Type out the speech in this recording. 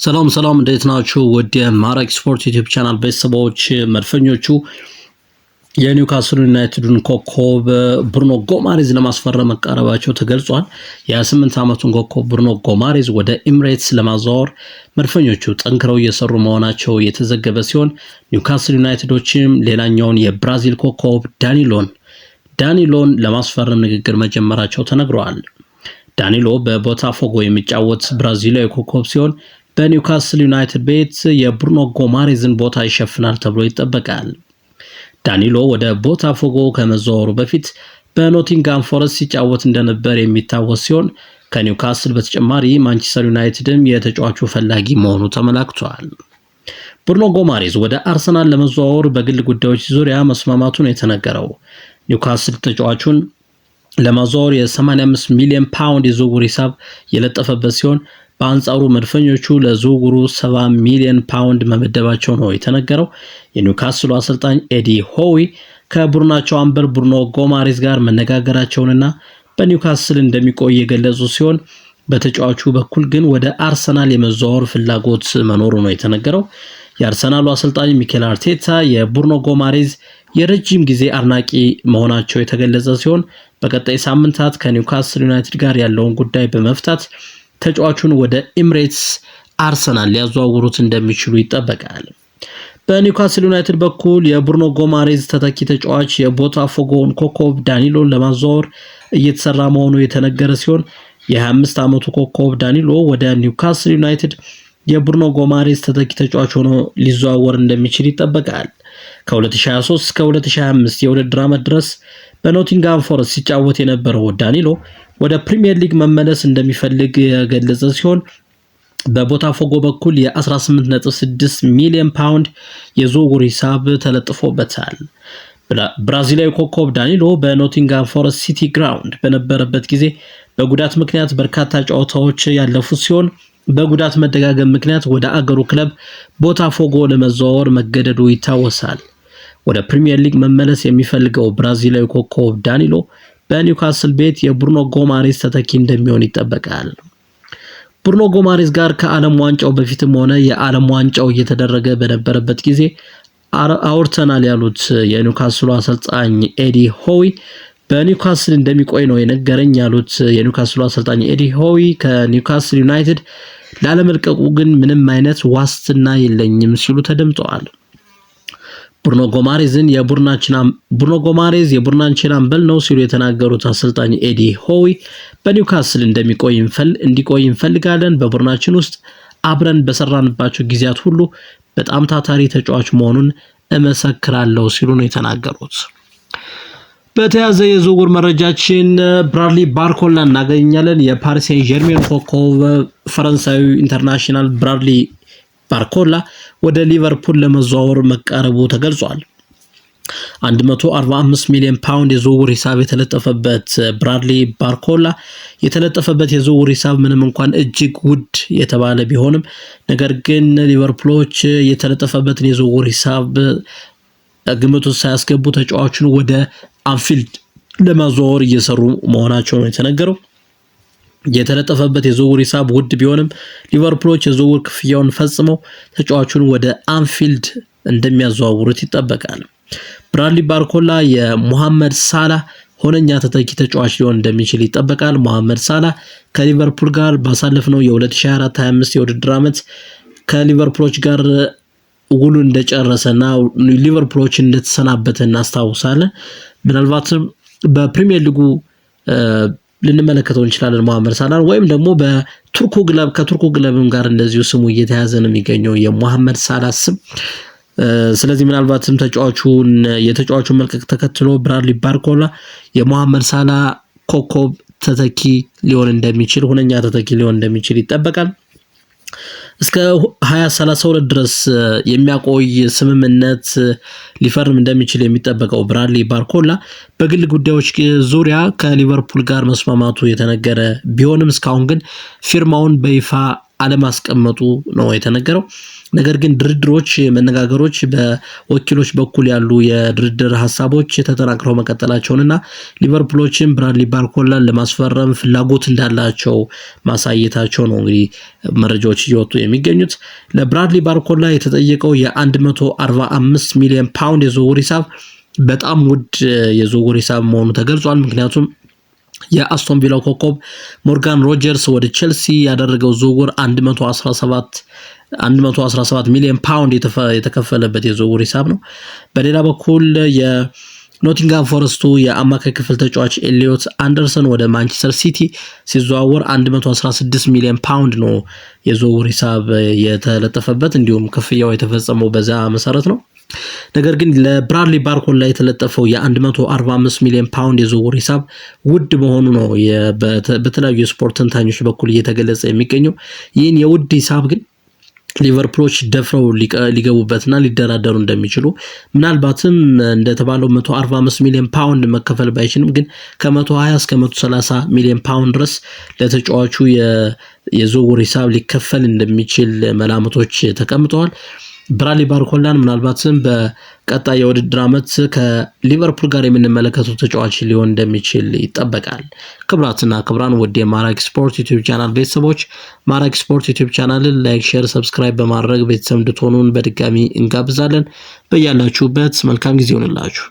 ሰላም እንዴት ናችሁ? ወደ ማራኪ ስፖርት ዩቲዩብ ቻናል ቤተሰቦች መድፈኞቹ የኒውካስል ዩናይትድን ኮከብ ብሩኖ ጎማሬዝ ለማስፈረም መቃረባቸው ተገልጿል። የ28 ዓመቱን ኮከብ ብሩኖ ጎማሬዝ ወደ ኤሚሬትስ ለማዛወር መድፈኞቹ ጠንክረው እየሰሩ መሆናቸው የተዘገበ ሲሆን ኒውካስል ዩናይትዶችም ሌላኛውን የብራዚል ኮከብ ዳኒሎን ለማስፈረም ንግግር መጀመራቸው ተነግሯል። ዳኒሎ በቦታፎጎ የሚጫወት ብራዚላዊ ኮከብ ሲሆን በኒውካስል ዩናይትድ ቤት የብሩኖ ጎማሬዝን ቦታ ይሸፍናል ተብሎ ይጠበቃል። ዳኒሎ ወደ ቦታፎጎ ከመዘዋወሩ በፊት በኖቲንጋም ፎረስት ሲጫወት እንደነበር የሚታወስ ሲሆን ከኒውካስል በተጨማሪ ማንቸስተር ዩናይትድም የተጫዋቹ ፈላጊ መሆኑ ተመላክቷል። ብሩኖ ጎማሬዝ ወደ አርሰናል ለመዘዋወር በግል ጉዳዮች ዙሪያ መስማማቱን የተነገረው ኒውካስል ተጫዋቹን ለማዘዋወር የ85 ሚሊዮን ፓውንድ የዝውውር ሂሳብ የለጠፈበት ሲሆን በአንጻሩ መድፈኞቹ ለዝውውሩ 70 ሚሊዮን ፓውንድ መመደባቸው ነው የተነገረው። የኒውካስሉ አሰልጣኝ ኤዲ ሆዊ ከቡድናቸው አምበል ብሩኖ ጎማሬዝ ጋር መነጋገራቸውንና በኒውካስል እንደሚቆይ የገለጹ ሲሆን በተጫዋቹ በኩል ግን ወደ አርሰናል የመዘዋወር ፍላጎት መኖሩ ነው የተነገረው። የአርሰናሉ አሰልጣኝ ሚኬል አርቴታ የብሩኖ ጎማሬዝ የረጅም ጊዜ አድናቂ መሆናቸው የተገለጸ ሲሆን በቀጣይ ሳምንታት ከኒውካስል ዩናይትድ ጋር ያለውን ጉዳይ በመፍታት ተጫዋቹን ወደ ኤሚሬትስ አርሰናል ሊያዘዋውሩት እንደሚችሉ ይጠበቃል። በኒውካስል ዩናይትድ በኩል የብሩኖ ጎማሬዝ ተተኪ ተጫዋች የቦታፎጎን ኮከብ ዳኒሎን ለማዘዋወር እየተሰራ መሆኑ የተነገረ ሲሆን የ25 ዓመቱ ኮከብ ዳኒሎ ወደ ኒውካስል ዩናይትድ የብሩኖ ጎማሬዝ ተተኪ ተጫዋች ሆኖ ሊዘዋወር እንደሚችል ይጠበቃል። ከ2023 እስከ 2025 የውድድር ዓመት ድረስ በኖቲንጋም ፎረስት ሲጫወት የነበረው ዳኒሎ ወደ ፕሪሚየር ሊግ መመለስ እንደሚፈልግ የገለጸ ሲሆን በቦታፎጎ በኩል የ18.6 ሚሊዮን ፓውንድ የዝውውር ሂሳብ ተለጥፎበታል። ብራዚላዊ ኮከብ ዳኒሎ በኖቲንጋም ፎረስት ሲቲ ግራውንድ በነበረበት ጊዜ በጉዳት ምክንያት በርካታ ጨዋታዎች ያለፉት ሲሆን በጉዳት መደጋገም ምክንያት ወደ አገሩ ክለብ ቦታፎጎ ለመዘዋወር መገደዱ ይታወሳል። ወደ ፕሪሚየር ሊግ መመለስ የሚፈልገው ብራዚላዊ ኮከብ ዳኒሎ በኒውካስል ቤት የብሩኖ ጎማሬዝ ተተኪ እንደሚሆን ይጠበቃል። ብሩኖ ጎማሬዝ ጋር ከዓለም ዋንጫው በፊትም ሆነ የዓለም ዋንጫው እየተደረገ በነበረበት ጊዜ አውርተናል ያሉት የኒውካስሉ አሰልጣኝ ኤዲ ሆዊ በኒውካስል እንደሚቆይ ነው የነገረኝ ያሉት የኒውካስሉ አሰልጣኝ ኤዲ ሆዊ ከኒውካስል ዩናይትድ ላለመልቀቁ ግን ምንም አይነት ዋስትና የለኝም ሲሉ ተደምጠዋል። ብሩኖ ጎማሬዝ የቡድናችን አምበል ነው ሲሉ የተናገሩት አሰልጣኝ ኤዲ ሆዊ በኒውካስል እንዲቆይ እንፈልጋለን። በቡድናችን ውስጥ አብረን በሰራንባቸው ጊዜያት ሁሉ በጣም ታታሪ ተጫዋች መሆኑን እመሰክራለሁ ሲሉ ነው የተናገሩት። በተያዘ የዝውውር መረጃችን ብራድሊ ባርኮላ እናገኛለን። የፓሪስ ሴን ጀርሜን ኮከብ ፈረንሳዊ ኢንተርናሽናል ብራድሊ ባርኮላ ወደ ሊቨርፑል ለመዘዋወር መቃረቡ ተገልጿል። 145 ሚሊዮን ፓውንድ የዝውውር ሂሳብ የተለጠፈበት ብራድሊ ባርኮላ የተለጠፈበት የዝውውር ሂሳብ ምንም እንኳን እጅግ ውድ የተባለ ቢሆንም ነገር ግን ሊቨርፑሎች የተለጠፈበትን የዝውውር ሂሳብ ግምት ውስጥ ሳያስገቡ ተጫዋቹን ወደ አንፊልድ ለማዘዋወር እየሰሩ መሆናቸው ነው የተነገረው። የተለጠፈበት የዝውውር ሂሳብ ውድ ቢሆንም ሊቨርፑሎች የዝውውር ክፍያውን ፈጽመው ተጫዋቹን ወደ አንፊልድ እንደሚያዘዋውሩት ይጠበቃል። ብራድሊ ባርኮላ የሙሐመድ ሳላህ ሆነኛ ተተኪ ተጫዋች ሊሆን እንደሚችል ይጠበቃል። ሙሐመድ ሳላህ ከሊቨርፑል ጋር ባሳለፍነው የ2024-25 የውድድር ዓመት ከሊቨርፑሎች ጋር ውሉ እንደጨረሰና ሊቨርፑሎች እንደተሰናበተ እናስታውሳለን። ምናልባትም በፕሪሚየር ሊጉ ልንመለከተው እንችላለን ሙሐመድ ሳላህ ወይም ደግሞ ከቱርኩ ግለብም ጋር እንደዚሁ ስሙ እየተያዘ ነው የሚገኘው የሙሐመድ ሳላህ ስም። ስለዚህ ምናልባትም የተጫዋቹን መልቀቅ ተከትሎ ብራድሊ ባርኮላ የሙሐመድ ሳላህ ኮከብ ተተኪ ሁነኛ ተተኪ ሊሆን እንደሚችል ይጠበቃል። እስከ 2032 ድረስ የሚያቆይ ስምምነት ሊፈርም እንደሚችል የሚጠበቀው ብራድሊ ባርኮላ በግል ጉዳዮች ዙሪያ ከሊቨርፑል ጋር መስማማቱ የተነገረ ቢሆንም እስካሁን ግን ፊርማውን በይፋ አለማስቀመጡ ነው የተነገረው። ነገር ግን ድርድሮች፣ መነጋገሮች በወኪሎች በኩል ያሉ የድርድር ሀሳቦች ተጠናክረው መቀጠላቸውንና ሊቨርፑሎችን ብራድሊ ባርኮላን ለማስፈረም ፍላጎት እንዳላቸው ማሳየታቸው ነው እንግዲህ መረጃዎች እየወጡ የሚገኙት። ለብራድሊ ባርኮላ የተጠየቀው የ145 ሚሊዮን ፓውንድ የዝውውር ሂሳብ በጣም ውድ የዝውውር ሂሳብ መሆኑ ተገልጿል። ምክንያቱም የአስቶን ቪላው ኮከብ ሞርጋን ሮጀርስ ወደ ቼልሲ ያደረገው ዝውውር 117 ሚሊዮን ፓውንድ የተከፈለበት የዝውውር ሂሳብ ነው። በሌላ በኩል የኖቲንጋም ፎረስቱ የአማካይ ክፍል ተጫዋች ኤሊዮት አንደርሰን ወደ ማንቸስተር ሲቲ ሲዘዋወር 116 ሚሊዮን ፓውንድ ነው የዝውውር ሂሳብ የተለጠፈበት፣ እንዲሁም ክፍያው የተፈጸመው በዛ መሰረት ነው። ነገር ግን ለብራድሊ ባርኮላ የተለጠፈው የ145 ሚሊዮን ፓውንድ የዝውውር ሂሳብ ውድ መሆኑ ነው በተለያዩ የስፖርት ተንታኞች በኩል እየተገለጸ የሚገኘው። ይህን የውድ ሂሳብ ግን ሊቨርፑሎች ደፍረው ሊገቡበትና ሊደራደሩ እንደሚችሉ፣ ምናልባትም እንደተባለው 145 ሚሊዮን ፓውንድ መከፈል ባይችልም ግን ከ120 እስከ 130 ሚሊዮን ፓውንድ ድረስ ለተጫዋቹ የዝውውር ሂሳብ ሊከፈል እንደሚችል መላምቶች ተቀምጠዋል። ብራድሊ ባርኮላን ምናልባትም በቀጣይ የውድድር ዓመት ከሊቨርፑል ጋር የምንመለከተው ተጫዋች ሊሆን እንደሚችል ይጠበቃል። ክቡራትና ክቡራን ውድ የማራኪ ስፖርት ዩቲዩብ ቻናል ቤተሰቦች ማራኪ ስፖርት ዩቲዩብ ቻናልን ላይክ፣ ሼር፣ ሰብስክራይብ በማድረግ ቤተሰብ እንድትሆኑን በድጋሚ እንጋብዛለን። በያላችሁበት መልካም ጊዜ ይሁንላችሁ።